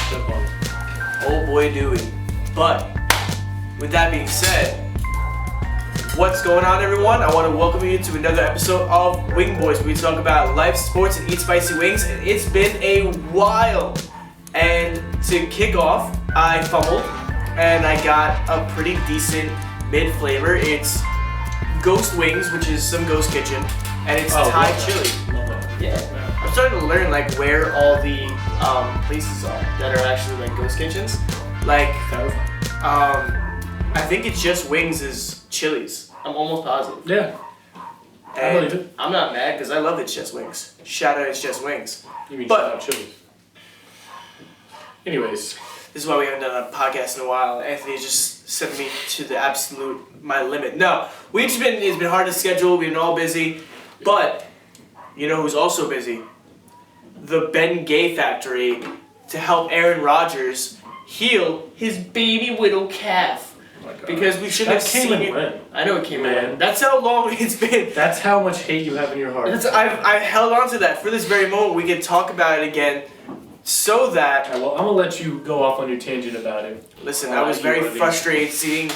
step on. Oh boy, do we. But, with that being said, what's going on, everyone? I want to welcome you to another episode of Wingboys, where we talk about life, sports, and eat spicy wings. And it's been a while. And to kick off, I fumbled, and I got a pretty decent mid-flavor. It's Ghost Wings, which is some ghost kitchen, and it's Thai chili. Yeah. I'm starting to learn like where all the places are that are actually like ghost kitchens. Like, I think it's just Wings is Chili's. I'm almost positive. Yeah. I believe it. I'm not mad because I love It's Just Wings. Shout out It's Just Wings. You mean shout out Chili's. Anyways. This is why we haven't done a podcast in a while. Anthony just sent me to the absolute, my limit. No, it's been hard to schedule. We've been all busy. But, you know who's also busy? The Ben Gay Factory to help Aaron Rodgers heal his baby widow calf. Oh because we shouldn't have seen it. I know it came in. That's how long it's been. That's how much hate you have in your heart. I've held on to that for this very moment. We can talk about it again. So that... Right, well, I'm going to let you go off on your tangent about it. Listen, I was very frustrated seeing...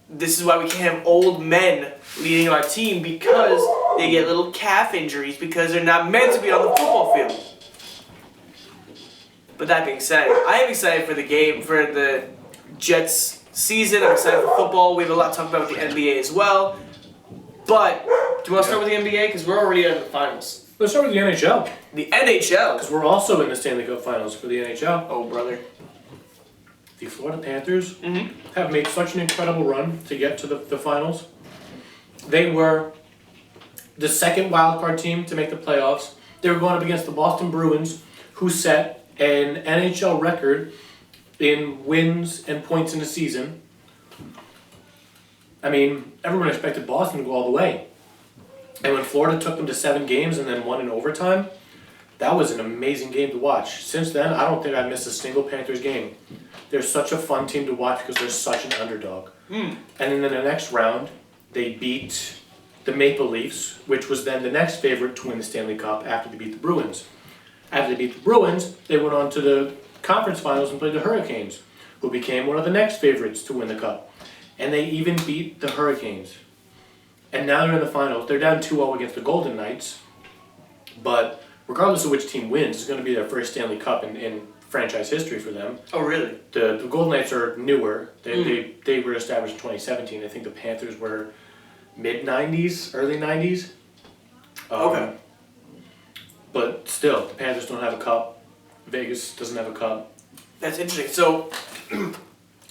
This is why we can't have old men leading our team, because they get little calf injuries because they're not meant to be on the football field. But that being said, I am excited for the game, for the Jets season. I'm excited for football. We have a lot to talk about with the NBA as well. But, do you want to start with the NBA? Because we're already in the finals. Let's start with the NHL. The NHL? Because we're also in the Stanley Cup Finals for the NHL. Oh, brother. The Florida Panthers have made such an incredible run to get to the finals. They were the second wildcard team to make the playoffs. They were going up against the Boston Bruins, who set an NHL record in wins and points in a season. I mean, everyone expected Boston to go all the way. And when Florida took them to 7 games and then won in overtime, that was an amazing game to watch. Since then, I don't think I've missed a single Panthers game. They're such a fun team to watch because they're such an underdog. And then in the next round, they beat the Maple Leafs, which was then the next favorite to win the Stanley Cup after they beat the Bruins. After they beat the Bruins, they went on to the conference finals and played the Hurricanes, who became one of the next favorites to win the Cup. And they even beat the Hurricanes. And now they're in the finals. They're down 2-0 against the Golden Knights. But regardless of which team wins, it's going to be their first Stanley Cup in franchise history for them. Oh, really? The Golden Knights are newer. They were established in 2017. I think the Panthers were mid-90s, early 90s. Okay. But still, the Panthers don't have a cup. Vegas doesn't have a cup. That's interesting. So...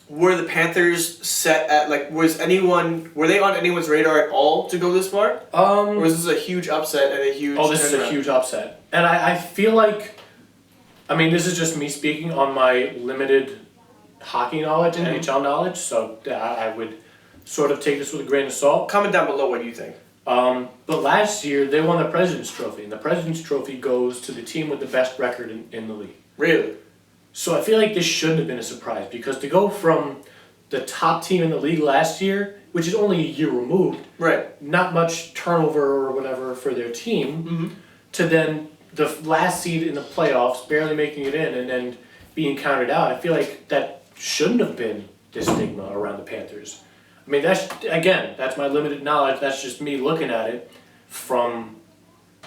Were the Panthers set at, like, were they on anyone's radar at all to go this far? Or was this a huge upset and a huge... Oh, this is a huge upset. And I feel like, I mean, this is just me speaking on my limited hockey knowledge and NHL knowledge, so I would sort of take this with a grain of salt. Comment down below what you think. But last year, they won the President's Trophy, and the President's Trophy goes to the team with the best record in the league. Really? So I feel like this shouldn't have been a surprise, because to go from the top team in the league last year, which is only a year removed, right? Not much turnover or whatever for their team, to then the last seed in the playoffs, barely making it in, and then being counted out. I feel like that shouldn't have been this stigma around the Panthers. I mean, that's my limited knowledge. That's just me looking at it from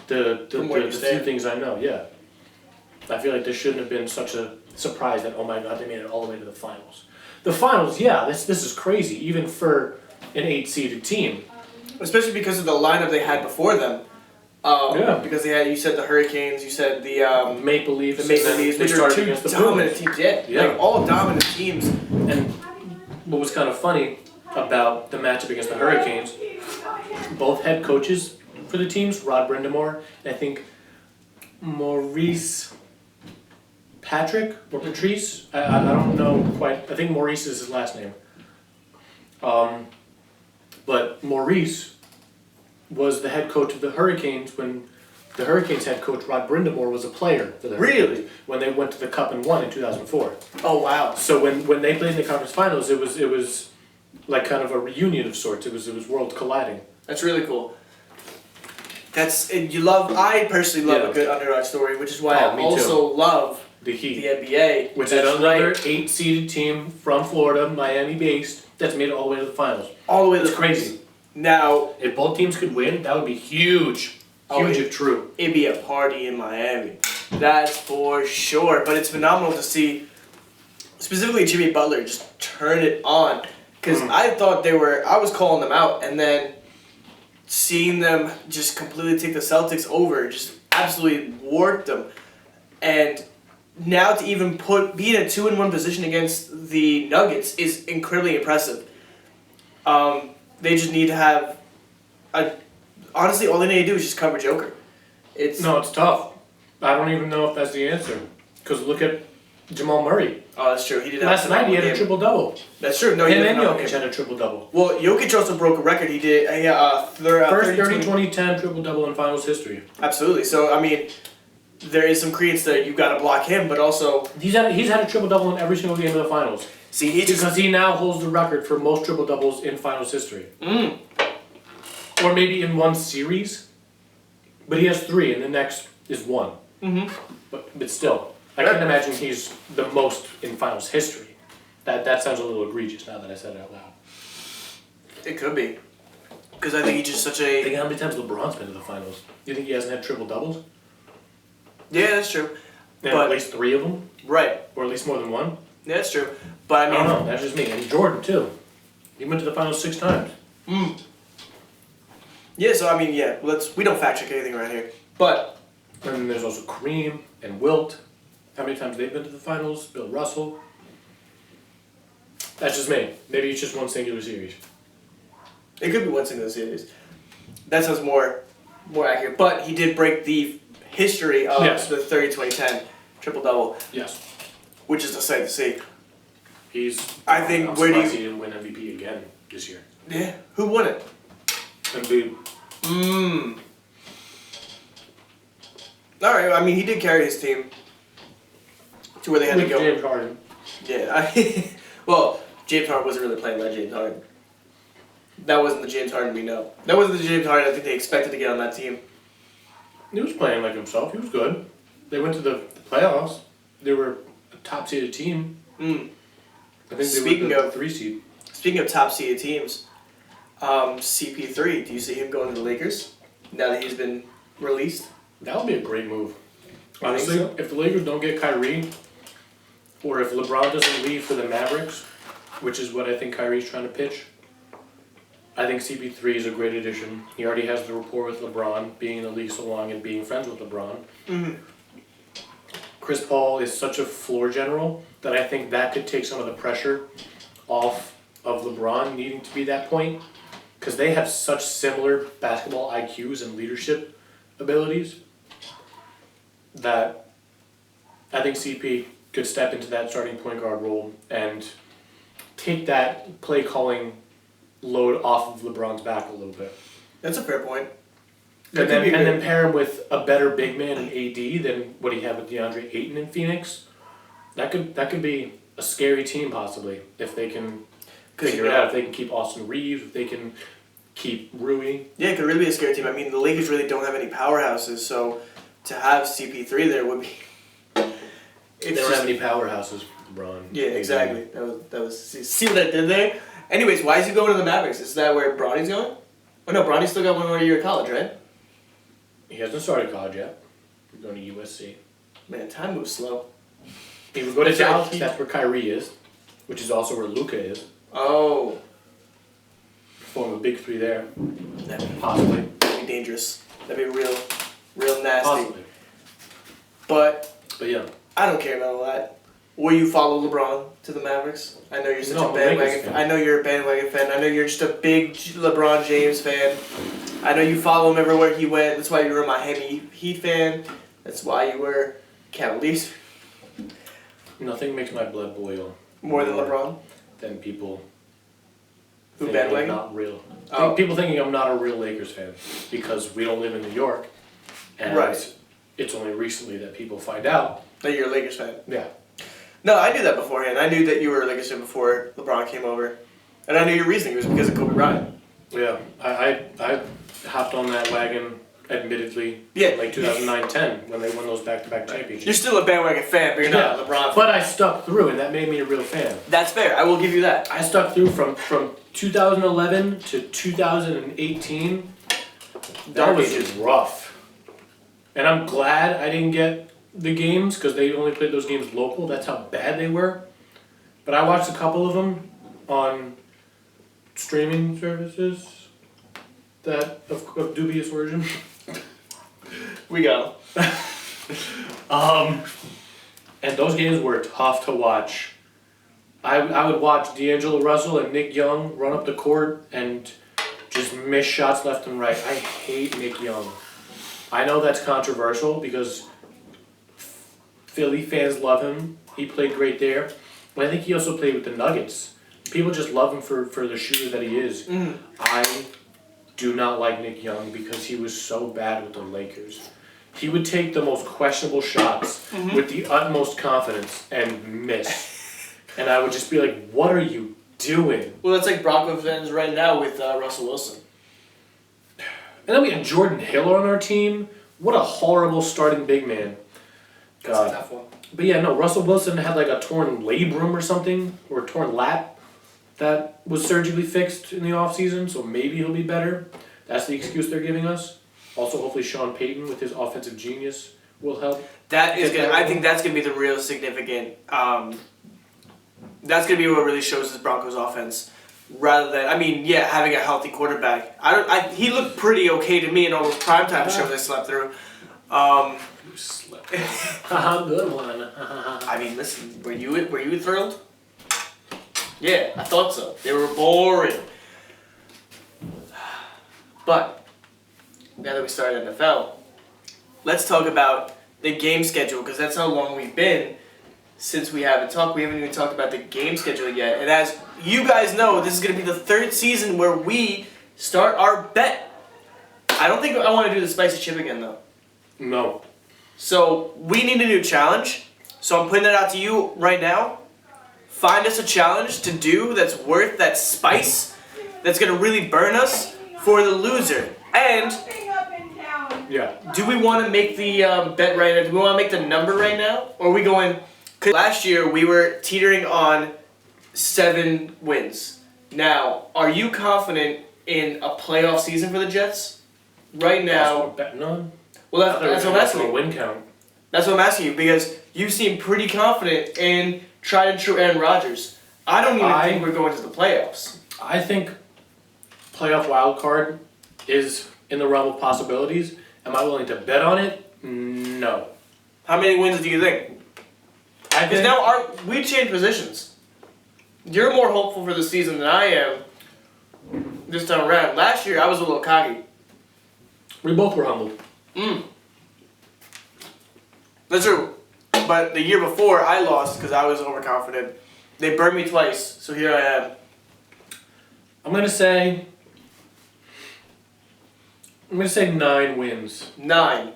the few things I know. Yeah, I feel like there shouldn't have been such a surprise that, oh my God, they made it all the way to the finals. The finals, yeah, this is crazy, even for an 8-seeded team. Especially because of the lineup they had before them. Because they had, you said the Hurricanes, you said the Maple Leafs. The Maple Leafs, which are two dominant teams. Yeah, like all dominant teams. And what was kind of funny about the matchup against the Hurricanes, both head coaches for the teams, Rod Brindamore, and I think Maurice Patrick or Patrice, I don't know quite. I think Maurice is his last name. But Maurice was the head coach of the Hurricanes when the Hurricanes head coach Rod Brindamore was a player for the Hurricanes. Really? When they went to the Cup and won in 2004. Oh wow! So when they played in the conference finals, it was like kind of a reunion of sorts. It was worlds colliding. That's really cool. I personally love a good underdog story, which is why I also love The Heat. the NBA. Which is another 8-seeded team from Florida, Miami-based, that's made it all the way to the finals. All the way to It's the crazy. Now, If both teams could win, that would be huge. Huge if true. It'd be a party in Miami. That's for sure. But it's phenomenal to see, specifically Jimmy Butler, just turn it on. Because I thought I was calling them out, and then seeing them just completely take the Celtics over, just absolutely warped them. And now to even be in a 2-1 position against the Nuggets is incredibly impressive. They just need to have honestly, all they need to do is just cover Joker. It's tough. I don't even know if that's the answer. Because look at Jamal Murray. Oh, that's true. He did last night. He had a triple-double. That's true. No, him and Jokic had a triple-double. Well, Jokic also broke a record. He did first 30-20-10 triple-double in finals history. Absolutely. So I mean, there is some credence that you got to block him, but also he's had a triple-double in every single game of the finals. See, because he now holds the record for most triple-doubles in finals history. Or maybe in one series, but he has 3, and the next is 1. But still, I can't imagine he's the most in finals history. That sounds a little egregious now that I said it out loud. It could be, because I think he's just such a. Think how many times LeBron's been to the finals? You think he hasn't had triple-doubles? Yeah, that's true. And at least 3 of them, right? Or at least more than 1. Yeah, that's true. But I mean, I don't know. That's just me. And Jordan too. He went to the finals 6 times. Yeah, so I mean, we don't fact check anything around here. But and then there's also Kareem and Wilt. How many times they've been to the finals? Bill Russell. That's just me. Maybe it's just one singular series. It could be one singular series. That sounds more accurate. But he did break the history of the 30-20-10 triple-double. Yes. Which is a sight to see. I think he didn't win MVP again this year. Yeah. Who won it? Embiid. All right. I mean, he did carry his team to where they had to go. James Harden. Yeah. Well, James Harden wasn't really playing like James Harden. That wasn't the James Harden we know. That wasn't the James Harden I think they expected to get on that team. He was playing like himself. He was good. They went to the playoffs. They were a top-seeded team. I think they were the 3 seed. Speaking of top-seeded teams, CP3, do you see him going to the Lakers now that he's been released? That would be a great move. Honestly, if the Lakers don't get Kyrie, or if LeBron doesn't leave for the Mavericks, which is what I think Kyrie's trying to pitch, I think CP3 is a great addition. He already has the rapport with LeBron, being in the league so long and being friends with LeBron. Chris Paul is such a floor general that I think that could take some of the pressure off of LeBron needing to be that point, because they have such similar basketball IQs and leadership abilities that I think CP could step into that starting point guard role and take that play calling load off of LeBron's back a little bit. That's a fair point. And then pair him with a better big man in AD than what he had with DeAndre Ayton in Phoenix. That could be a scary team possibly if they can figure it out. If they can keep Austin Reeves, if they can keep Rui. Yeah, it could really be a scary team. I mean, the Lakers really don't have any powerhouses, so to have CP3 there would be. They don't have any powerhouses, LeBron. Yeah, exactly. That was. See what I did there? Anyways, why is he going to the Mavericks? Is that where Bronny's going? Oh no, Bronny's still got 1 more year of college, right? He hasn't started college yet. He's going to USC. Man, time moves slow. He would go to Dallas. That's where Kyrie is, which is also where Luka is. Oh. Form a big 3 there. That'd Possibly. be dangerous. That'd be real nasty. Possibly. But yeah. I don't care about all that. Will you follow LeBron to the Mavericks? I know you're such a bandwagon fan. I know you're a bandwagon fan. I know you're just a big LeBron James fan. I know you follow him everywhere he went. That's why you were a Miami Heat fan. That's why you were Cavaliers. Nothing makes my blood boil more than LeBron. Than people who bandwagon? Not real. Oh. People thinking I'm not a real Lakers fan because we don't live in New York, and it's only recently that people find out that you're a Lakers fan. Yeah. No, I knew that beforehand. I knew that you were a Lakers fan before LeBron came over, and I knew your reasoning was because of Kobe Bryant. Yeah, I hopped on that wagon admittedly, Yeah. in like 2009-10 when they won those back-to-back championships. You're still a bandwagon fan, but you're not a LeBron fan. But I stuck through, and that made me a real fan. That's fair. I will give you that. I stuck through from 2011 to 2018. That Dark was ages. rough. And I'm glad I didn't get the games because they only played those games local. That's how bad they were. But I watched a couple of them on streaming services that of dubious origin. We got him. And those games were tough to watch. I would watch D'Angelo Russell and Nick Young run up the court and just miss shots left and right. I hate Nick Young. I know that's controversial because Philly fans love him. He played great there. But I think he also played with the Nuggets. People just love him for the shooter that he is. Mm. I do not like Nick Young because he was so bad with the Lakers. He would take the most questionable shots with the utmost confidence and miss. And I would just be like, what are you doing? Well, that's like Broncos fans right now with Russell Wilson. And then we had Jordan Hill on our team. What a horrible starting big man. That's a tough one. But yeah, no, Russell Wilson had like a torn labrum or something, or a torn lat that was surgically fixed in the offseason, so maybe he'll be better. That's the excuse they're giving us. Also, hopefully Sean Payton with his offensive genius will help. That is gonna. I think that's gonna be the real significant. That's gonna be what really shows this Broncos offense, rather than having a healthy quarterback. He looked pretty okay to me in all those primetime shows I slept through. You slept. Haha, good one. I mean, listen, were you thrilled? Yeah, I thought so. They were boring. But now that we started NFL, let's talk about the game schedule because that's how long we've been since we haven't talked. We haven't even talked about the game schedule yet. And as you guys know, this is going to be the third season where we start our bet. I don't think I want to do the spicy chip again though. No. So we need a new challenge. So I'm putting that out to you right now. Find us a challenge to do that's worth that spice, that's going to really burn us for the loser. And Yeah. do we want to make the bet right now? Do we want to make the number right now? Or are we going... Cause last year we were teetering on 7 wins. Now, are you confident in a playoff season for the Jets? Right now... Betting on? Well, that's what I'm asking A you. win count. That's what I'm asking you because you seem pretty confident in tried and true Aaron Rodgers. I don't even think we're going to the playoffs. I think playoff wild card is in the realm of possibilities. Am I willing to bet on it? No. How many wins do you think? I Because think now we changed positions. You're more hopeful for the season than I am this time around. Last year I was a little cocky. we both were humbled. That's true. But the year before I lost because I was overconfident. They burned me twice, so here I am. I'm gonna say 9 wins. 9.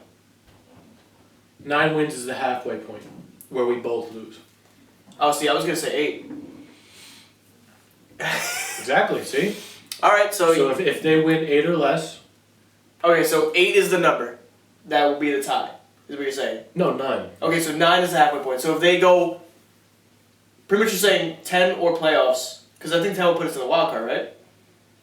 9 wins is the halfway point where we both lose. Oh, see, I was gonna say 8. Exactly. See. All right, So if they win 8 or less. Okay, so 8 is the number. That will be the tie. Is what you're saying? No, 9. Okay, so 9 is the halfway point. So if they go, pretty much you're saying 10 or playoffs, because I think 10 will put us in the wild card, right?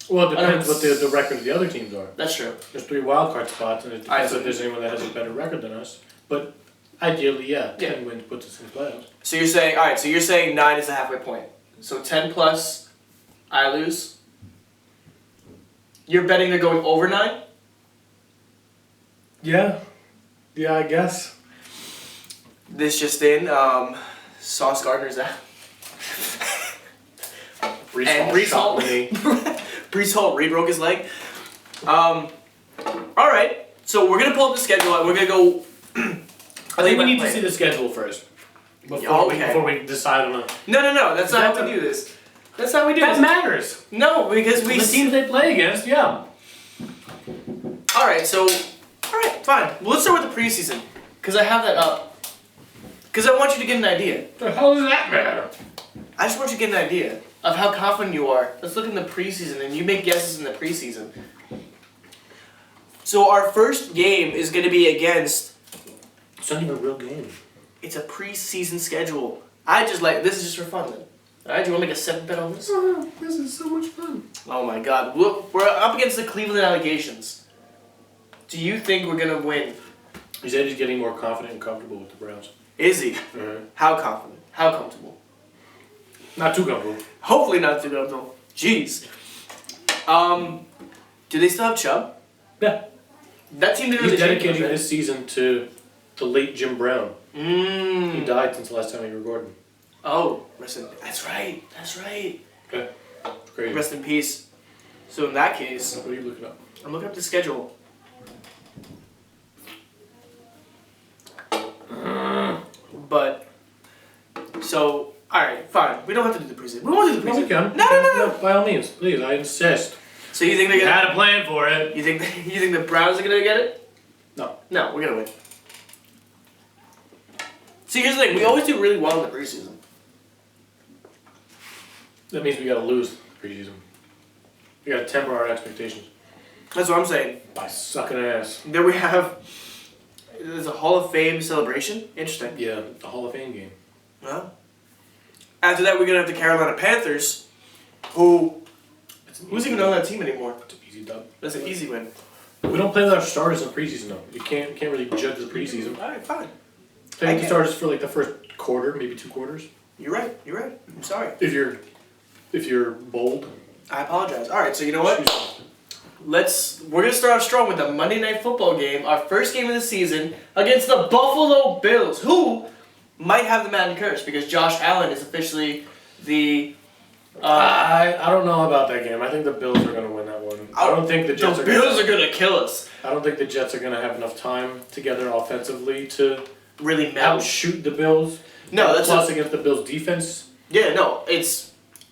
Well, it depends what the record of the other teams are. That's true. There's 3 wild card spots, and it depends I see. if there's anyone that has a better record than us. But ideally, 10 wins puts us in the playoffs. So you're saying, all right, so you're saying 9 is the halfway point. So 10 plus, I lose. You're betting they're going over 9? Yeah. Yeah, I guess. This just in, Sauce Gardner's out. Brees Hall. Brees Hall re-broke his leg. Alright, so we're going to pull up the schedule. We're going to go... I think we need to see the schedule first. Before we decide on a... No, that's not how we do this. That's how we do this. That matters. No, because we... The teams they play against, yeah. Alright, fine. Well, let's start with the preseason. Because I have that up. Because I want you to get an idea. The hell does that matter? I just want you to get an idea of how confident you are. Let's look in the preseason and you make guesses in the preseason. So our first game is going to be against. It's not even a real game. It's a preseason schedule. I just like this is just for fun then. All right, do you want to make a 7 bet on this? Oh, this is so much fun. Oh my God, look, we're up against the Cleveland Allegations. Do you think we're gonna win? He said he's getting more confident and comfortable with the Browns. Is he? Mm-hmm. How confident? How comfortable? Not too comfortable. Hopefully not too comfortable. Jeez. Do they still have Chubb? Yeah. That team didn't really He's change dedicating much, right? this season to the late Jim Brown. He died since the last time we recorded. Oh, that's right. That's right. Okay. It's crazy. Rest in peace. So in that case, What are you looking up? I'm looking up the schedule. But so all right, fine. We don't have to do the preseason. We won't do the No, preseason. we can. No. By all means, please. I insist. So you think they're We gonna? had a plan for it. You think the Browns are gonna get it? No. No, we're gonna win. See, here's the thing. We always do really well in the preseason. That means we gotta lose the preseason. We gotta temper our expectations That's what I'm saying. by sucking ass. Then we have. There's a Hall of Fame celebration. Interesting. Yeah, the Hall of Fame game. Well, after that, we're gonna have the Carolina Panthers, who's even on that team anymore? It's an easy dub. That's an easy win. We don't play with our starters in preseason though. You can't really judge the preseason. All right, fine. Play with the starters for like the first quarter, maybe 2 quarters. You're right. I'm sorry. If you're bold. I apologize. All right, so you know what? We're gonna start off strong with the Monday Night Football game, our first game of the season against the Buffalo Bills, who might have the Madden curse because Josh Allen is officially the. I don't know about that game. I think the Bills are gonna win that one. I don't think the Jets The Bills are gonna kill us. I don't think the Jets are gonna have enough time together offensively to Really melt. outshoot the Bills. No, that's plus against the Bills defense. Yeah, no,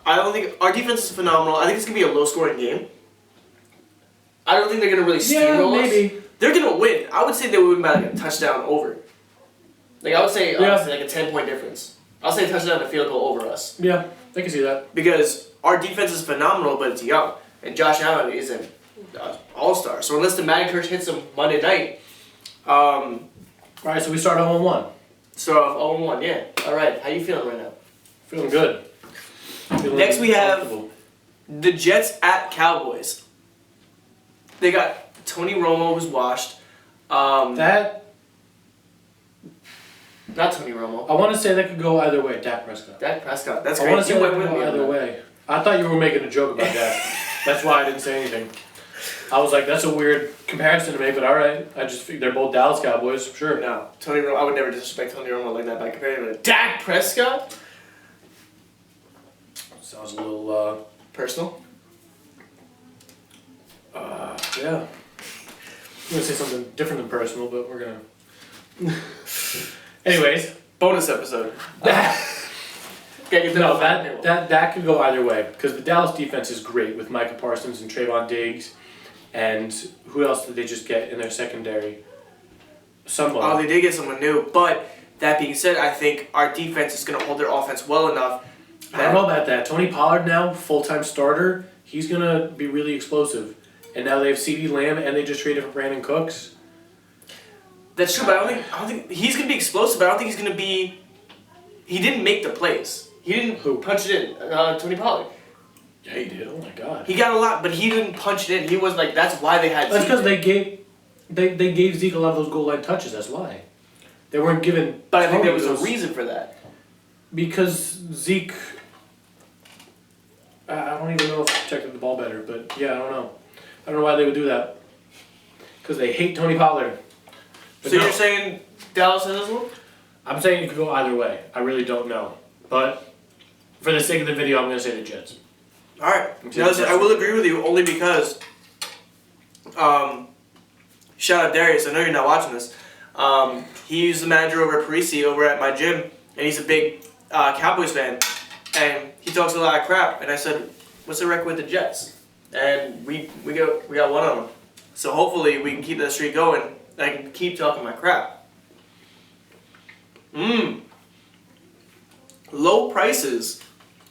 I don't think our defense is phenomenal. I think it's gonna be a low-scoring game. I don't think they're gonna really steamroll us. maybe. They're gonna win. I would say they would win by like a touchdown over. Like I would say, honestly, like a 10-point difference. I'll say a touchdown and a field goal over us Yeah, I can see that. because our defense is phenomenal, but it's young, and Josh Allen is an all-star. So unless the Madden curse hits him Monday night, All right, so we start 0-1. start off 0-1. Yeah. All right. How you feeling right now? Feeling good. Next we have comfortable. the Jets at Cowboys. They got Tony Romo who's washed. That Not Tony Romo. I want to say that could go either way. Dak Prescott. Dak Prescott. That's I great. want to say You that went could with go me on either that. way. I thought you were making a joke about that. That's why I didn't say anything. I was like, that's a weird comparison to make, but all right. I just figured they're both Dallas Cowboys, sure. No, Tony Romo. I would never disrespect Tony Romo like that by comparing him to Dak Prescott. Sounds a little Personal. yeah. I'm gonna say something different than personal, but we're gonna. Anyways, Bonus episode. Okay, no, that could go either way because the Dallas defense is great with Micah Parsons and Trayvon Diggs, and who else did they just get in their secondary? Someone. Oh, they did get someone new, but that being said, I think our defense is going to hold their offense well enough. I don't know about that. Tony Pollard now, full-time starter, he's gonna be really explosive, and now they have CeeDee Lamb, and they just traded for Brandon Cooks. That's true, but I don't think he's going to be explosive. But I don't think he's going to be. He didn't make the plays. He didn't punch it in. Tony Pollard. Yeah, he did. Oh my God. He got a lot, but he didn't punch it in. He was like, that's why they had. That's Zeke. because they gave Zeke a lot of those goal line touches. That's why. They weren't given. But I think there was those- a reason for that. Because Zeke. I don't even know if he protected the ball better, but yeah, I don't know. I don't know why they would do that. Because they hate Tony Pollard. But So no, you're saying Dallas has this one? I'm saying it could go either way. I really don't know. But for the sake of the video, I'm going to say the Jets. All right. Now, listen, I will agree with you only because. Shout out Darius. I know you're not watching this. He's the manager over at Parisi over at my gym, and he's a big Cowboys fan. And he talks a lot of crap. And I said, "What's the record with the Jets?" And we got one on them. So hopefully we can keep that streak going. And I can keep talking my crap. Low prices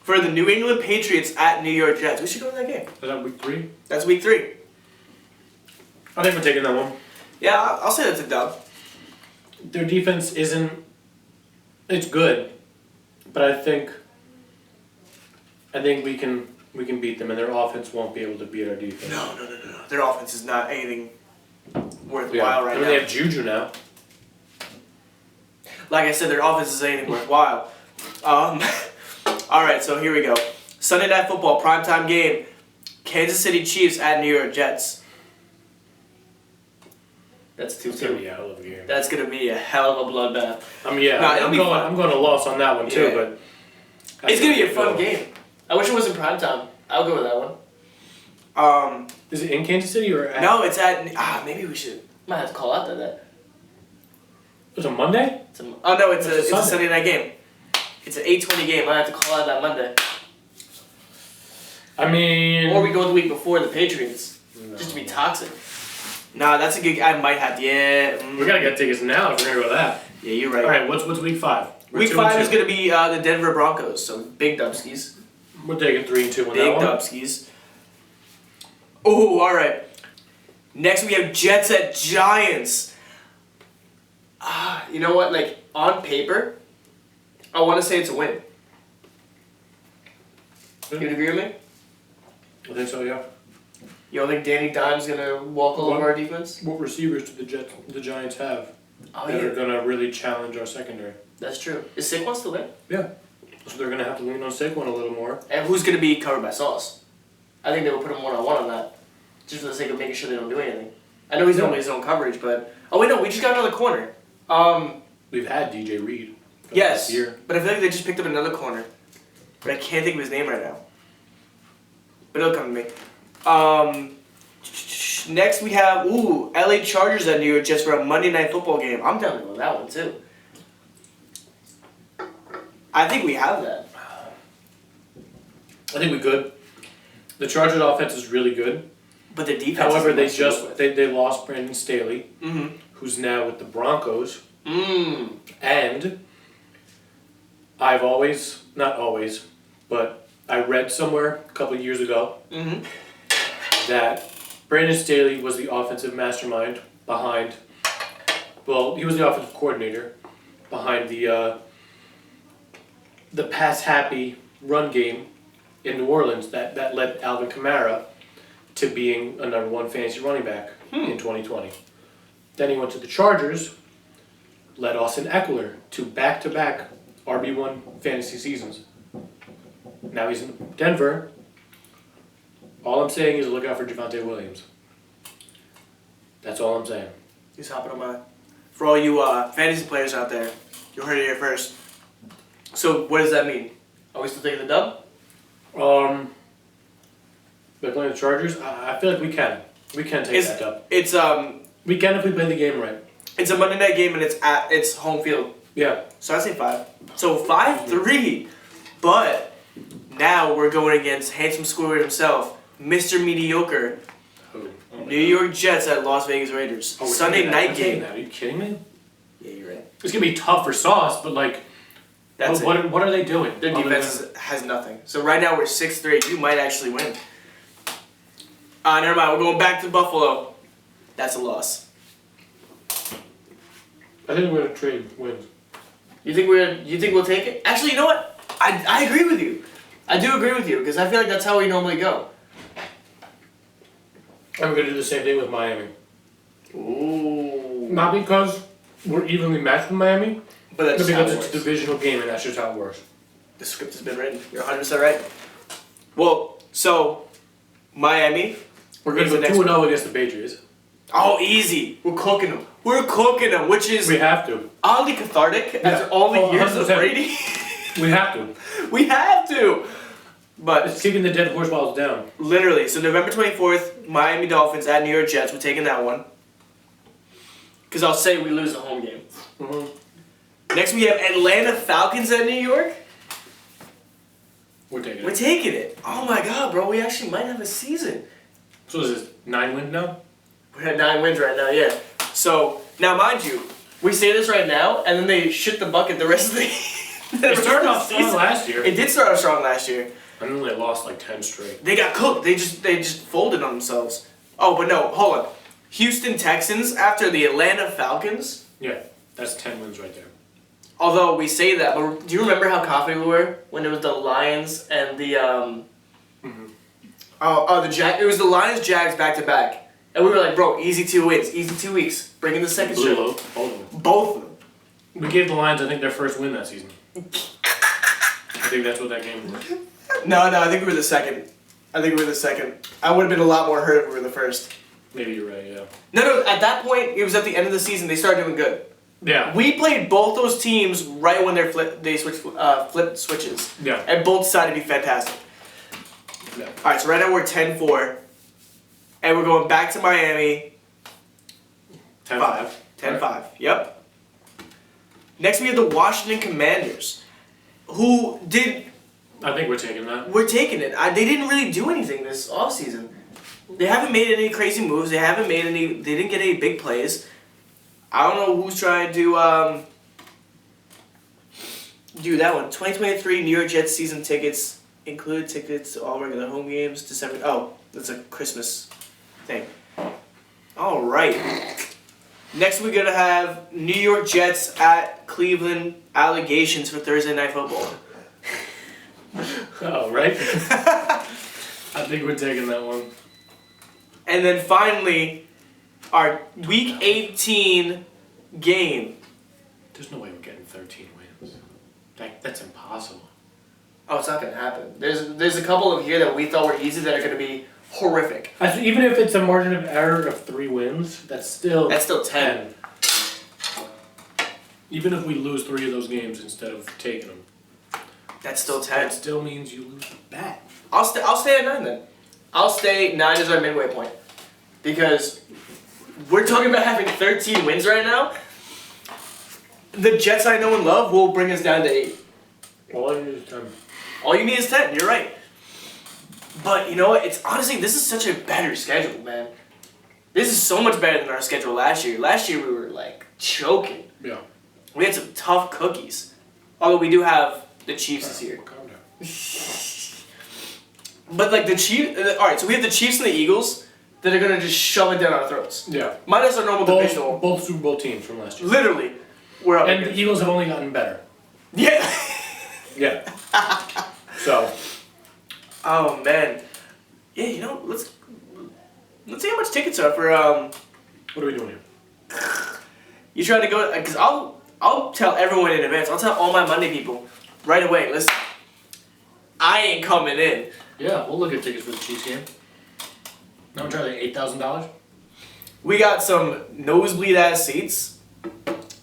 for the New England Patriots at New York Jets. We should go to that game. Is that week 3? That's week 3. I think we're taking that one. Yeah, I'll say that's a dub. Their defense isn't. It's good, but I think we can beat them, and their offense won't be able to beat our defense. No. Their offense is not anything worthwhile right now. They have Juju now. Like I said, their offense is anything worthwhile. All right, so here we go. Sunday Night Football primetime game. Kansas City Chiefs at New York Jets. That's 2-2. It's gonna be a hell of a game. That's gonna be a hell of a bloodbath. I'm going to loss on that one too, but it's gonna be a fun game. I wish it was in primetime. I'll go with that one. Is it in Kansas City or at? No, it's at. Maybe we should. Might have to call out that. It's a Monday? It's a Sunday night game. It's an 8:20 game. I have to call out that Monday. I mean. Or we go the week before the Patriots, just to be toxic. Nah, that's a good. I might have to. Yeah. We gotta get tickets now if we're gonna go with that. Yeah, you're right. All right, what's week 5? Week 5 is gonna be the Denver Broncos. So big dubskis. We're taking 3-2 on Big that one. dubskis. Oh, all right. Next we have Jets at Giants. You know what? Like on paper, I want to say it's a win. You agree with me? I think so, yeah. You don't think Danny Dimes gonna walk all over our defense? What receivers do the Giants have Oh, that yeah. are gonna really challenge our secondary? That's true. Is Saquon still there? Yeah. So they're gonna have to lean on Saquon a little more. And who's gonna be covered by Sauce? I think they will put him one-on-one on that, just for the sake of making sure they don't do anything. I know he's normally his own coverage, but we just got another corner. We've had DJ Reed. Yes, This year. but I feel like they just picked up another corner, but I can't think of his name right now. But it'll come to me. Next we have LA Chargers at New York Jets for a Monday Night Football game. I'm down to go with that one too. I think we have that. I think we could. The Chargers offense is really good. But the defense. However, is they lost Brandon Staley, who's now with the Broncos. And I've always, not always, but I read somewhere a couple of years ago that Brandon Staley was the offensive mastermind behind, he was the offensive coordinator behind the pass-happy run game in New Orleans that led Alvin Kamara to being a #1 fantasy running back in 2020. Then he went to the Chargers, led Austin Eckler to back-to-back RB1 fantasy seasons. Now he's in Denver. All I'm saying is look out for Javonte Williams. That's all I'm saying. He's hopping on my. For all you fantasy players out there, you heard it here first. So what does that mean? Are we still taking the dub? They're playing the Chargers. I feel like we can. We can take that dub. It's We can if we play the game right. It's a Monday night game and it's home field. Yeah. So I say 5. So 5-3. But now we're going against handsome Squidward himself, Mr. Mediocre. New York Jets at Las Vegas Raiders. Sunday night game. Are you kidding me? Yeah, you're right. It's gonna be tough for Sauce, but like, what are they doing? Their defense has nothing. So right now we're 6-3. You might actually win. Never mind. We're going back to Buffalo. That's a loss. I think we're gonna trade wins. You think we'll take it? Actually, you know what? I agree with you. I do agree with you because I feel like that's how we normally go. And we're gonna do the same thing with Miami. Ooh. Not because we're evenly matched with Miami, But that's but just how because it it's a works. divisional game and that's just how it works. The script has been written. You're 100% right. Well, so Miami. We're gonna go 2-0 against the Patriots. Oh, easy. We're cooking them. Which is We have to. oddly cathartic after all the years of 100%. Brady. We have to. We have to. But It's kicking the dead horse while it's down. literally, so November 24th, Miami Dolphins at New York Jets. We're taking that one. Because I'll say we lose the home game. Next we have Atlanta Falcons at New York. We're taking We're it. taking it. Oh my god, bro. We actually might have a season. So is this 9 wins now? We're at 9 wins right now, yeah. So, now mind you, we say this right now, and then they shit the bucket the rest of the It started off strong last year. It did start off strong last year. And then they lost like 10 straight. They got cooked. They just folded on themselves. Oh, but no, hold on. Houston Texans after the Atlanta Falcons. Yeah, that's 10 wins right there. Although we say that, but do you remember how confident we were when it was the Lions and the it was the Lions Jags back to back, and we were like, bro, easy 2 wins, easy 2 weeks, bring in the second Blue straight. low, both of them. Both of them. We gave the Lions, I think, their first win that season. I think that's what that game was. No, I think we were the second. I would have been a lot more hurt if we were the first. Maybe you're right, yeah. No, at that point, it was at the end of the season, they started doing good. Yeah. We played both those teams right when they flipped switches. Yeah. And both decided to be fantastic. Yeah. Alright, so right now we're 10-4. And we're going back to Miami. 10-5. 10-5. Yep. Next we have the Washington Commanders. Who did... I think we're taking that. We're taking it. They didn't really do anything this offseason. They haven't made any crazy moves. They didn't get any big plays. I don't know who's trying to do that one. 2023 New York Jets season tickets include tickets to all regular home games. December. Oh, that's a Christmas thing. All right. Next, we're gonna have New York Jets at Cleveland Allegations for Thursday Night Football. Oh, right? I think we're taking that one. And then finally, our Week 18 game. There's no way we're getting 13 wins. That's impossible. Oh, it's not gonna happen. There's a couple of here that we thought were easy that are gonna be horrific. I think even if it's a margin of error of 3 wins, that's still 10. Even if we lose 3 of those games instead of taking them, That's still 10. that still means you lose the bet. I'll stay at 9 then. I'll stay 9 as our midway point. Because we're talking about having 13 wins right now. The Jets I know and love will bring us down to 8. All I need is 10. All you need is 10, you're right. But you know what? It's honestly, this is such a better schedule, man. This is so much better than our schedule last year. Last year we were like choking. Yeah. We had some tough cookies. Although we do have the Chiefs this year. Calm down. But like the Chiefs, alright, so we have the Chiefs and the Eagles that are gonna just shove it down our throats. Yeah. Minus our normal divisional. Both Super Bowl teams from last year. Literally, we're up. And the against. Eagles have only gotten better. Yeah. Yeah. So. Oh man. Yeah, you know, let's see how much tickets are for What are we doing here? You trying to go? Because I'll tell everyone in advance. I'll tell all my Monday people right away. Listen, I ain't coming in. Yeah, we'll look at tickets for the Chiefs game. No, I'm trying like $8,000. We got some nosebleed ass seats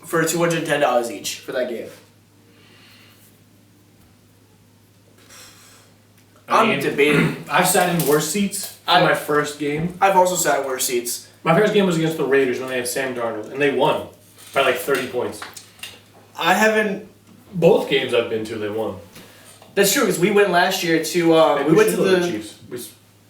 for $210 each for that game. I'm debating. I've sat in worse seats for my first game. I've also sat in worse seats. My first game was against the Raiders when they had Sam Darnold, and they won by like 30 points. I haven't. Both games I've been to, they won. That's true because we went last year to. We went to the Chiefs.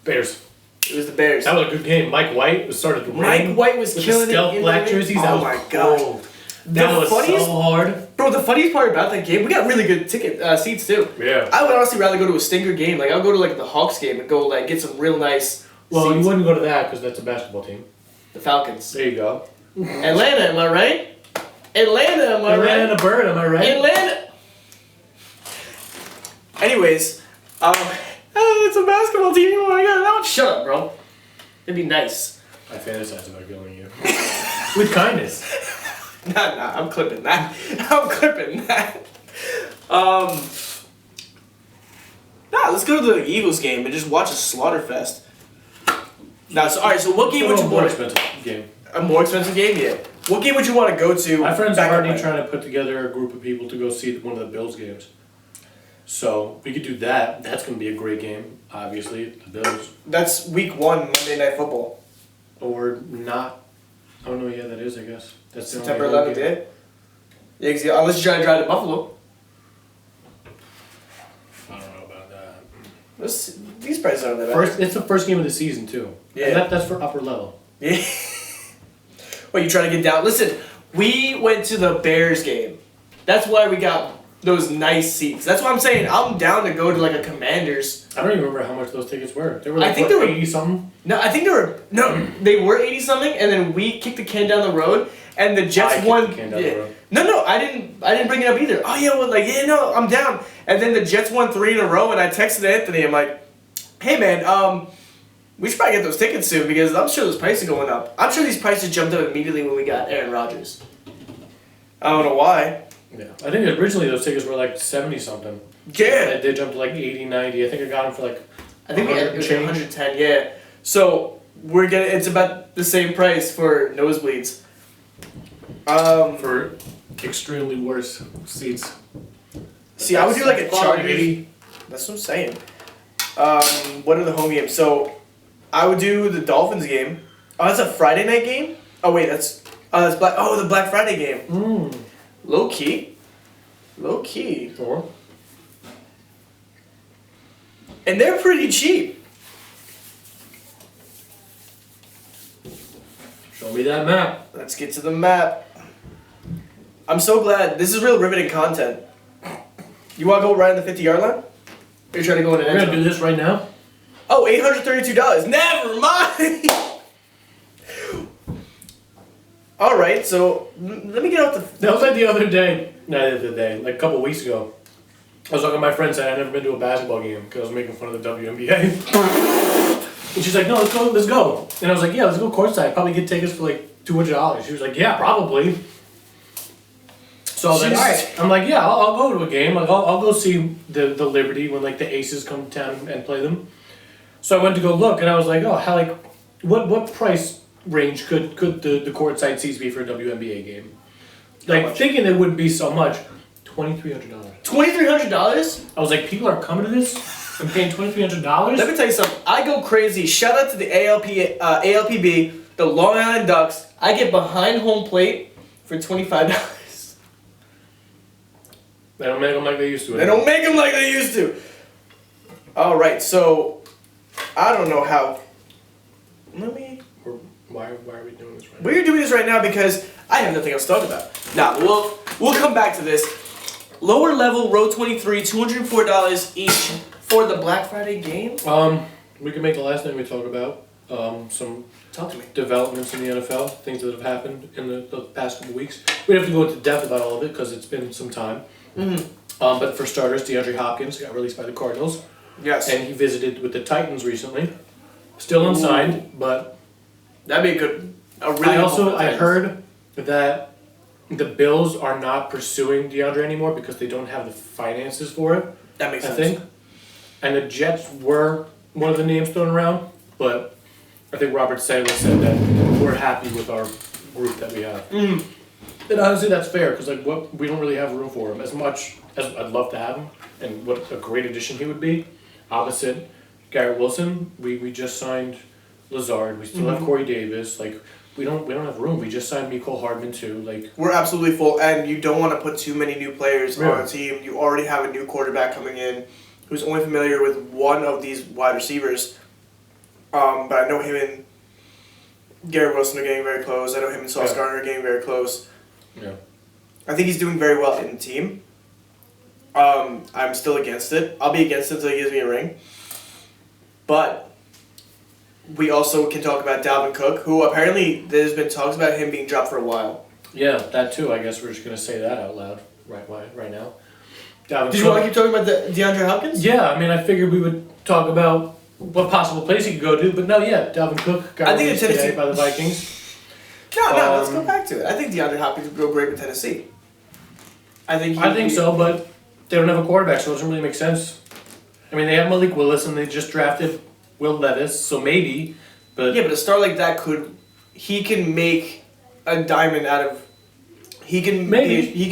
Bears. It was the Bears. That was a good game. Mike White was started to rain. Mike White was with killing the stealth it. black jerseys. That was my god. cold. That was so hard. Bro, the funniest part about that game, we got really good seats too. Yeah. I would honestly rather go to a Stinger game. Like, I'll go to like the Hawks game and go like get some real nice. Well, seats. you wouldn't go to that because that's a basketball team. The Falcons. There you go. Atlanta, am I right? Atlanta, am I right? Atlanta Bird, am I right? Atlanta. Anyways, it's a basketball team. Oh my god, that one. Shut up, bro. It'd be nice. I fantasize about killing you. With kindness. Nah, I'm clipping that. Let's go to the Eagles game and just watch a slaughter fest. Now, alright, so what game would you more want? expensive game. A more expensive game, yeah. What game would you want to go to? My friends are already trying to put together a group of people to go see one of the Bills games. So we could do that. That's going to be a great game, obviously. The Bills. That's week 1 Monday Night Football. Or not. Oh no, yeah, that is, I guess. That's the September only 11th, yeah? Yeah, unless you're trying to drive to Buffalo. I don't know about that. These prices aren't that bad. It's the first game of the season, too. Yeah. And that's for upper level. Yeah. Well, you trying to get down? Listen, we went to the Bears game. That's why we got those nice seats. That's what I'm saying. I'm down to go to like a Commanders. I don't even remember how much those tickets were. They were I like think they were 80 something. No, I think they were 80 something, and then we kicked the can down the road, and the Jets I kicked won. the can down the road. No, I didn't bring it up either. Oh yeah, well like yeah, no, I'm down. And then the Jets won 3 in a row, and I texted Anthony. I'm like, hey man, we should probably get those tickets soon because I'm sure those prices are going up. I'm sure these prices jumped up immediately when we got Aaron Rodgers. I don't know why. Yeah, I think originally those tickets were like 70 something. Yeah. They jumped to like 80, 90. I think I got them for like I think 100 it was change. 110. Yeah. So it's about the same price for nosebleeds. For extremely worse seats. See, I would do like a Quality. Chargers. That's what I'm saying. What are the home games? So, I would do the Dolphins game. Oh, that's a Friday night game. Oh wait, that's Black. Oh, the Black Friday game. Low key. Or And they're pretty cheap. show me that map. Let's get to the map. I'm so glad. This is real riveting content. You want to go right on the 50-yard line? Or you trying to go in an We're end gonna zone? do this right now. Oh, $832. Never mind. All right, so let me get off the. That was like the other day. Not the other day. Like a couple weeks ago. I was talking to my friend saying I'd never been to a basketball game because I was making fun of the WNBA. And she's like, no, let's go. And I was like, yeah, let's go courtside. Probably get tickets for like $200. She was like, yeah, probably. So I was like, all right. I'm like, yeah, I'll go to a game. Like, I'll go see the Liberty when like the Aces come to town and play them. So I went to go look, and I was like, oh, how like, what price range could the courtside seats be for a WNBA game? Like thinking it wouldn't be so much. $2,300. $2,300? I was like, people are coming to this and paying $2,300. Let me tell you something. I go crazy. Shout out to the ALPB, the Long Island Ducks. I get behind home plate for $25. They don't make them like they used to. They don't make them like they used to. All right, so I don't know how. Why are we doing this right now? We're doing this right now because I have nothing else to talk about. Now we'll come back to this. Lower level row 23, $204 each for the Black Friday game. We can make the last thing we talk about some Talk to me. developments in the NFL, things that have happened in the past couple weeks. We don't have to go into depth about all of it because it's been some time. But for starters, DeAndre Hopkins got released by the Cardinals. Yes. And he visited with the Titans recently. Still unsigned, but That'd be a really I heard that the Bills are not pursuing DeAndre anymore because they don't have the finances for it. That makes sense. I think. And the Jets were one of the names thrown around, but I think Robert Saleh said that we're happy with our group that we have. And honestly, that's fair because we don't really have room for him as much as I'd love to have him, and what a great addition he would be. Opposite Garrett Wilson, we just signed Lazard. We still have Corey Davis. Like we don't have room. We just signed Mecole Hardman too. Like we're absolutely full, and you don't want to put too many new players Yeah. on a team. You already have a new quarterback coming in, who's only familiar with one of these wide receivers. But I know him and Garrett Wilson are getting very close. I know him and Sauce Gardner are getting very close. yeah. I think he's doing very well in the team. I'm still against it. I'll be against it until he gives me a ring. But we also can talk about Dalvin Cook, who apparently there's been talks about him being dropped for a while. Yeah, that too. I guess we're just gonna say that out loud right now. Dalvin Did you Cook- want to keep talking about the DeAndre Hopkins? Yeah, I mean, I figured we would talk about what possible place he could go to, but no, yeah, Dalvin Cook got I think released it's today Tennessee. by the Vikings. No, let's go back to it. I think DeAndre Hopkins would go great with Tennessee. I think so, but they don't have a quarterback, so it doesn't really make sense. I mean, they have Malik Willis, and they just drafted Will Levis, so maybe, but Yeah, but a star like that he can make a diamond out of. He can make a maybe he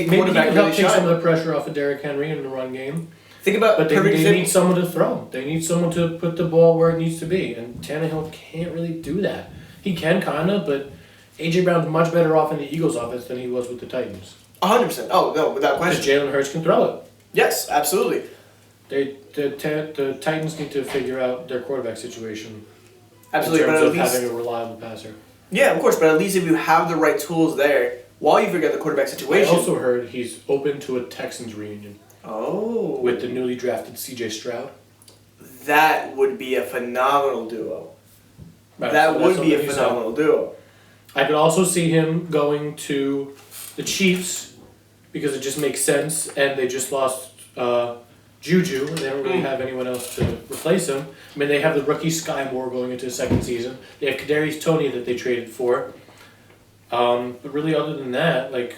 quarterback can really help take some shine. of the pressure off of Derrick Henry in the run game. Think about But they perfect need example. someone to throw. They need someone to put the ball where it needs to be, and Tannehill can't really do that. He can kinda, but A.J. Brown's much better off in the Eagles' offense than he was with the Titans. 100%. Oh no, without Because question. Jalen Hurts can throw it. Yes, absolutely. The Titans need to figure out their quarterback situation Absolutely, in terms but of at least having a reliable passer. yeah, of course. But at least if you have the right tools there, while you figure out the quarterback I situation. also heard he's open to a Texans reunion Oh. with the newly drafted C.J. Stroud. That would be a phenomenal duo. Right, That so would that's be a something he said. phenomenal duo. I could also see him going to the Chiefs because it just makes sense, and they just lost Juju, and they don't really have anyone else to replace him. I mean, they have the rookie Sky Moore going into his second season. They have Kadarius Toney that they traded for. But really, other than that, like,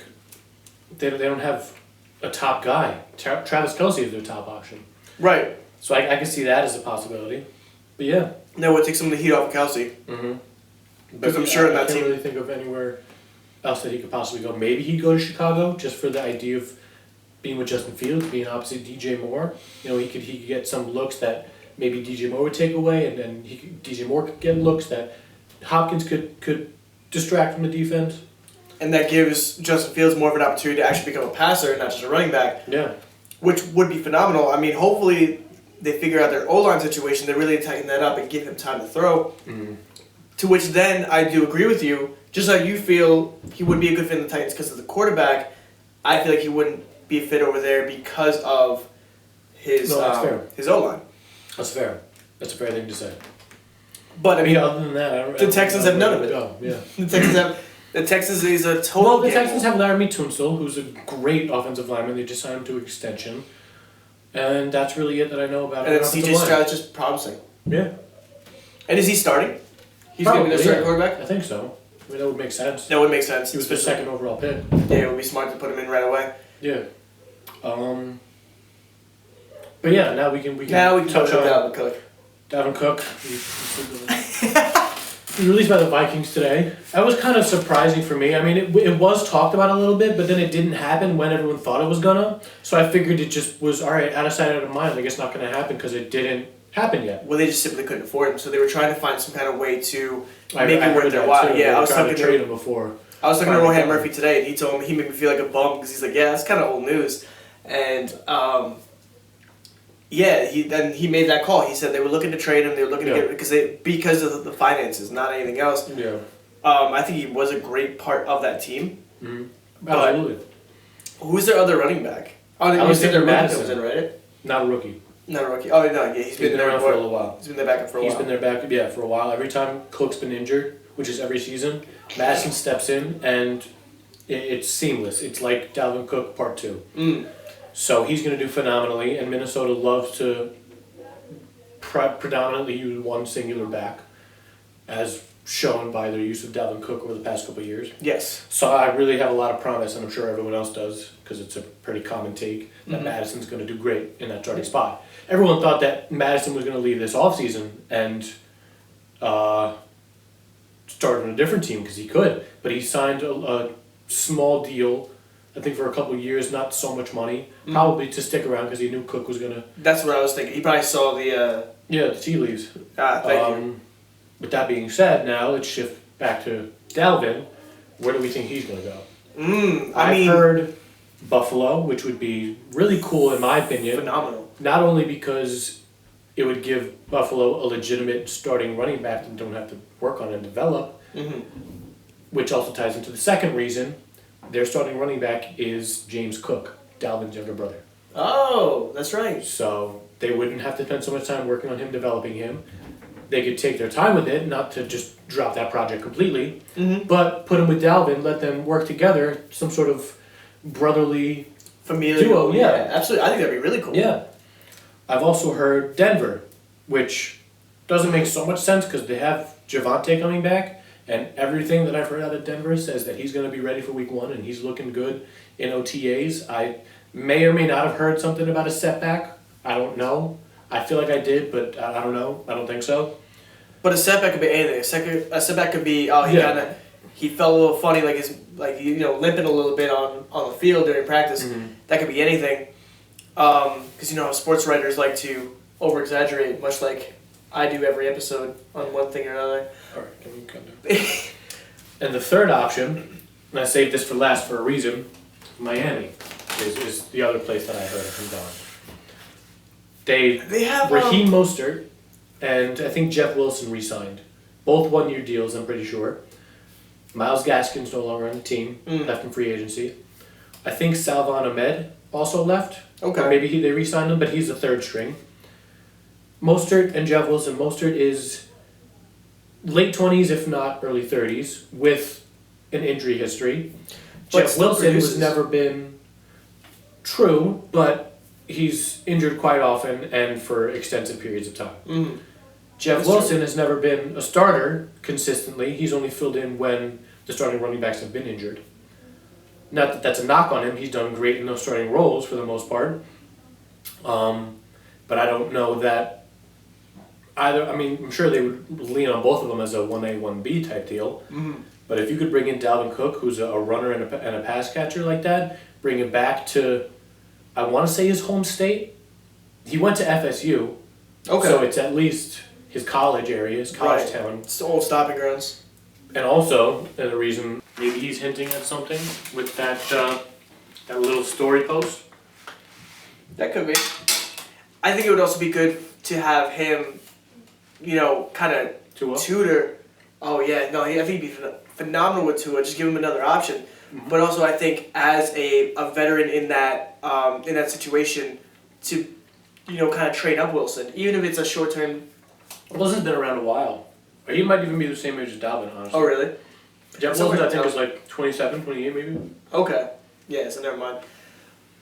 they don't have a top guy. Travis Kelce is their top option. Right. So I can see that as a possibility. But yeah. That would take some of the heat off of Kelsey. Mm-hmm. Because I'm sure I that can't team. really think of anywhere else that he could possibly go. Maybe he'd go to Chicago just for the idea of being with Justin Fields, being opposite DJ Moore. You know, he could get some looks that maybe DJ Moore would take away, and then DJ Moore could get looks that Hopkins could distract from the defense. And that gives Justin Fields more of an opportunity to actually become a passer, not just a running back. Yeah. Which would be phenomenal. I mean, hopefully they figure out their O-line situation. They really tighten that up and give him time to throw. Mm. To which then I do agree with you. Just like you feel he would be a good fit in the Titans because of the quarterback, I feel like he wouldn't be a fit over there because of his his O-line. That's fair. That's a fair thing to say. But I mean, other than that, the Texans have none of it. Go. Yeah. The Texans is a total. Well, the gamble. Texans have Laramie Tunsil, who's a great offensive lineman. They just signed him to extension, and that's really it that I know about. And then CJ Stroud's just promising. Yeah. And is he starting? He's going to be their starting quarterback? I think so. I mean, that would make sense. That would make sense. He was the second overall pick. Yeah, it would be smart to put him in right away. Yeah. But yeah, now we can touch on Dalvin Cook. Dalvin Cook. He was released by the Vikings today. That was kind of surprising for me. I mean, it was talked about a little bit, but then it didn't happen when everyone thought it was gonna. So I figured it just was, all right, out of sight, out of mind. I guess not gonna happen because it didn't happen yet. Well, they just simply couldn't afford him, so they were trying to find some kind of way to I make it worth their while. Yeah, I was talking to trade him before. I was talking to Rohan Murphy today, and he told me he made me feel like a bum because he's like, yeah, that's kind of old news, and yeah, he made that call. He said they were looking to trade him. They were looking to get because of the finances, not anything else. Yeah. I think he was a great part of that team. Mm-hmm. Absolutely. Who's their other running back? Oh, you said their Madison was in, right? Not a rookie. Not a rookie. Oh no, yeah, he's been there around for a little while. He's been their backup for a while. He's been their backup, yeah, for a while. Every time Cook's been injured, which is every season, Madison steps in and it's seamless. It's like Dalvin Cook Part 2. Mm. So he's going to do phenomenally, and Minnesota loves to predominantly use one singular back, as shown by their use of Dalvin Cook over the past couple of years. Yes. So I really have a lot of promise, and I'm sure everyone else does, because it's a pretty common take, that Madison's going to do great in that starting spot. Everyone thought that Madison was going to leave this offseason and start on a different team, because he could, but he signed a small deal, I think for a couple of years, not so much money, probably to stick around because he knew Cook was gonna. That's what I was thinking. He probably saw the. Yeah, the tea leaves. Thank you. With that being said, now let's shift back to Dalvin. Where do we think he's gonna go? I've heard Buffalo, which would be really cool in my opinion. Phenomenal. Not only because it would give Buffalo a legitimate starting running back that don't have to work on and develop, which also ties into the second reason. Their starting running back is James Cook, Dalvin's younger brother. Oh, that's right. So they wouldn't have to spend so much time working on him, developing him. They could take their time with it, not to just drop that project completely, but put him with Dalvin, let them work together, some sort of brotherly familial duo. Yeah, absolutely. I think that'd be really cool. Yeah. I've also heard Denver, which doesn't make so much sense because they have Javonte coming back. And everything that I've heard out of Denver says that he's going to be ready for week 1 and he's looking good in OTAs. I may or may not have heard something about a setback. I don't know. I feel like I did, but I don't know. I don't think so. But a setback could be anything. A setback could be he felt a little funny, limping a little bit on the field during practice. That could be anything. Because sports writers like to over exaggerate, much like I do every episode on one thing or another. Alright, can we come down? And the third option, and I saved this for last for a reason, Miami is the other place that I heard him going. They have Raheem Mostert and I think Jeff Wilson re-signed. Both 1-year deals, I'm pretty sure. Miles Gaskin's no longer on the team, left in free agency. I think Salvon Ahmed also left. Okay. Or maybe they re-signed him, but he's the third string. Mostert and Jeff Wilson. Mostert is late 20s, if not early 30s, with an injury history. But Jeff still Wilson produces. has never been true, but he's injured quite often and for extensive periods of time. Mm. Jeff That's Wilson true. has never been a starter consistently. He's only filled in when the starting running backs have been injured. Not that that's a knock on him. He's done great in those starting roles for the most part. But I don't know that either. I mean, I'm sure they would lean on both of them as a 1A, 1B type deal. Mm-hmm. But if you could bring in Dalvin Cook, who's a runner and a pass catcher like that, bring him back to, I want to say his home state. He went to FSU. Okay. So it's at least his college area, his college Right. town. It's the old stopping grounds. And also, the reason maybe he's hinting at something with that that little story post. That could be. I think it would also be good to have him, kind of Tua? tutor. Oh yeah, no, I think he'd be phenomenal with Tua. Just give him another option. Mhm. But also, I think as a veteran in that situation, to kind of train up Wilson, even if it's a short term. Wilson's been around a while. He might even be the same age as Dalvin, honestly. Oh really? Jeff So Wilson, I wait, think, is like 27, 28 maybe. Okay. Yeah, so never mind.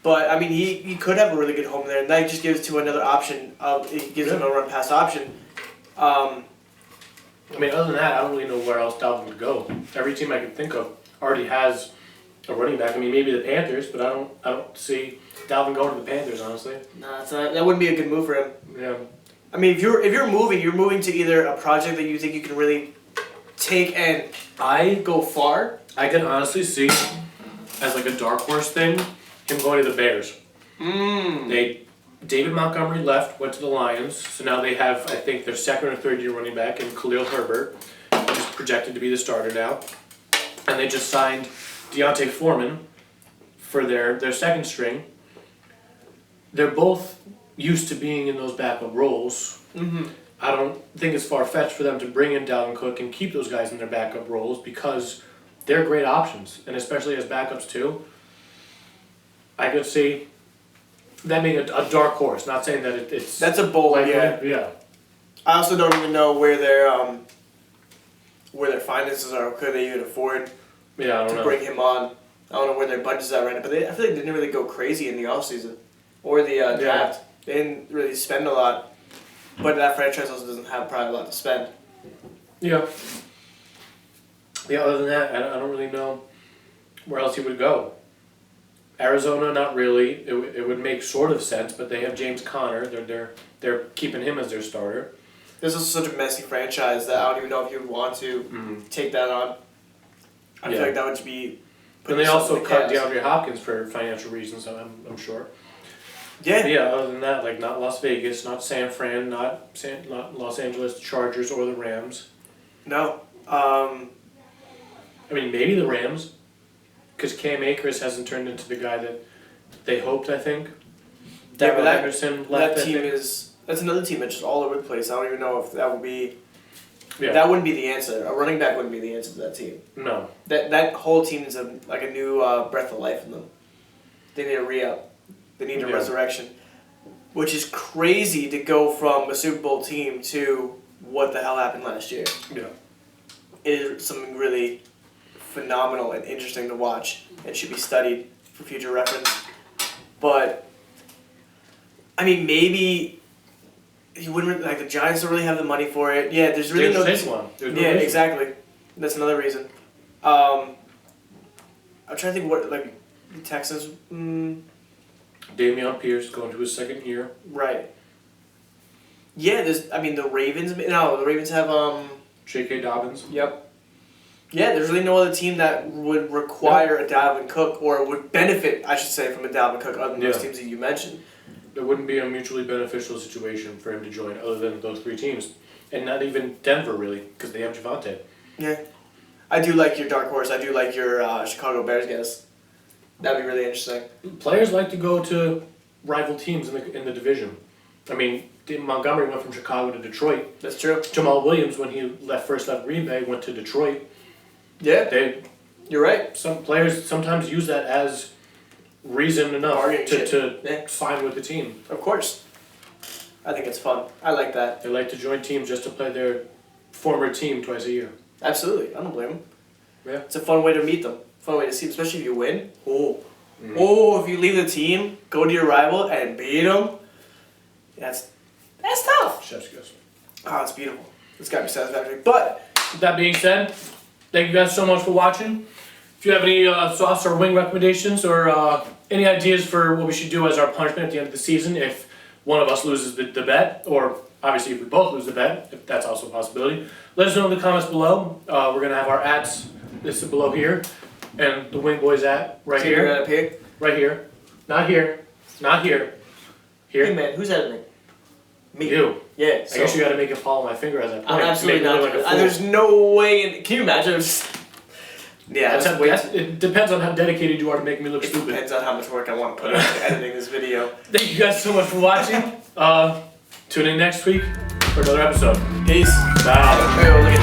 But I mean, he could have a really good home there, and that just gives Tua another option. It gives him a run pass option. I mean, other than that, I don't really know where else Dalvin would go. Every team I can think of already has a running back. I mean, maybe the Panthers, but I don't see Dalvin going to the Panthers, honestly. Nah, that wouldn't be a good move for him. Yeah. I mean, if you're moving to either a project that you think you can really take and go far. I can honestly see as like a dark horse thing him going to the Bears. David Montgomery left, went to the Lions, so now they have, I think, their second or third year running back in Khalil Herbert, who's projected to be the starter now. And they just signed Deontay Foreman for their second string. They're both used to being in those backup roles. Mm-hmm. I don't think it's far-fetched for them to bring in Dalvin Cook and keep those guys in their backup roles because they're great options, and especially as backups too. I could see that being a dark horse. Not saying that it's That's a bold, likely. yeah. I also don't even know where their finances are. Could they even afford Yeah, I don't to know. bring him on? I don't know where their budget's at right now, but I feel like they didn't really go crazy in the offseason or the draft. They didn't really spend a lot, but that franchise also doesn't have probably a lot to spend. Yeah. Yeah. Other than that, I don't really know where else he would go. Arizona, not really. It would make sort of sense, but they have James Conner. They're keeping him as their starter. This is such a messy franchise that I don't even know if you would want to take that on. I feel like that would be. And they also cut gas. DeAndre Hopkins for financial reasons. I'm sure. Yeah. But yeah. Other than that, like not Las Vegas, not San Fran, not Los Angeles Chargers or the Rams. No. I mean, maybe the Rams, because Cam Akers hasn't turned into the guy that they hoped. I think. Yeah, but Henderson left. that team that's another team that's just all over the place. I don't even know if that would be. Yeah. That wouldn't be the answer. A running back wouldn't be the answer to that team. No. That whole team is a new breath of life in them. They need a re-up. They need a resurrection. Which is crazy to go from a Super Bowl team to what the hell happened last year. Yeah. It is something really phenomenal and interesting to watch and should be studied for future reference. But, I mean, maybe you wouldn't, like, the Giants don't really have the money for it. Yeah, there's really no... There's one. There's no Yeah, reason. exactly. That's another reason. I'm trying to think what, like, the Texans... Dameon Pierce going to his second year. Right. Yeah, the Ravens... No, the Ravens have, J.K. Dobbins. Yep. Yeah, there's really no other team that would require a Dalvin Cook or would benefit, I should say, from a Dalvin Cook other than those teams that you mentioned. There wouldn't be a mutually beneficial situation for him to join other than those three teams. And not even Denver, really, because they have Javante. Yeah. I do like your dark horse. I do like your Chicago Bears guess. That'd be really interesting. Players like to go to rival teams in the division. I mean, Montgomery went from Chicago to Detroit. That's true. Jamal Williams, when he first left Green Bay, went to Detroit. Yeah, you're right. Some players sometimes use that as reason enough Bargaining chip. to Yeah. sign with the team. Of course. I think it's fun. I like that. They like to join teams just to play their former team twice a year. Absolutely. I don't blame them. Yeah. It's a fun way to meet them. Fun way to see them, especially if you win. Oh, if you leave the team, go to your rival and beat them. That's tough. Chef's kiss. Oh, it's beautiful. It's got to be satisfactory. But With that being said, thank you guys so much for watching. If you have any sauce or wing recommendations or any ideas for what we should do as our punishment at the end of the season if one of us loses the bet, or obviously if we both lose the bet, if that's also a possibility, let us know in the comments below. We're going to have our ads listed below here, and the Wingboys at right so you're here. up here. Right here. Not here. Not here. Here. Hey man, who's editing? Me. You. Yeah. I guess you gotta make it follow my finger as I point. I'm absolutely Make me not. look like a fool. There's no way. Can you imagine? Yeah, It depends on how dedicated you are to making me look It stupid. depends on how much work I want to put into editing this video. Thank you guys so much for watching. Tune in next week for another episode. Peace. Bye. Oh, look at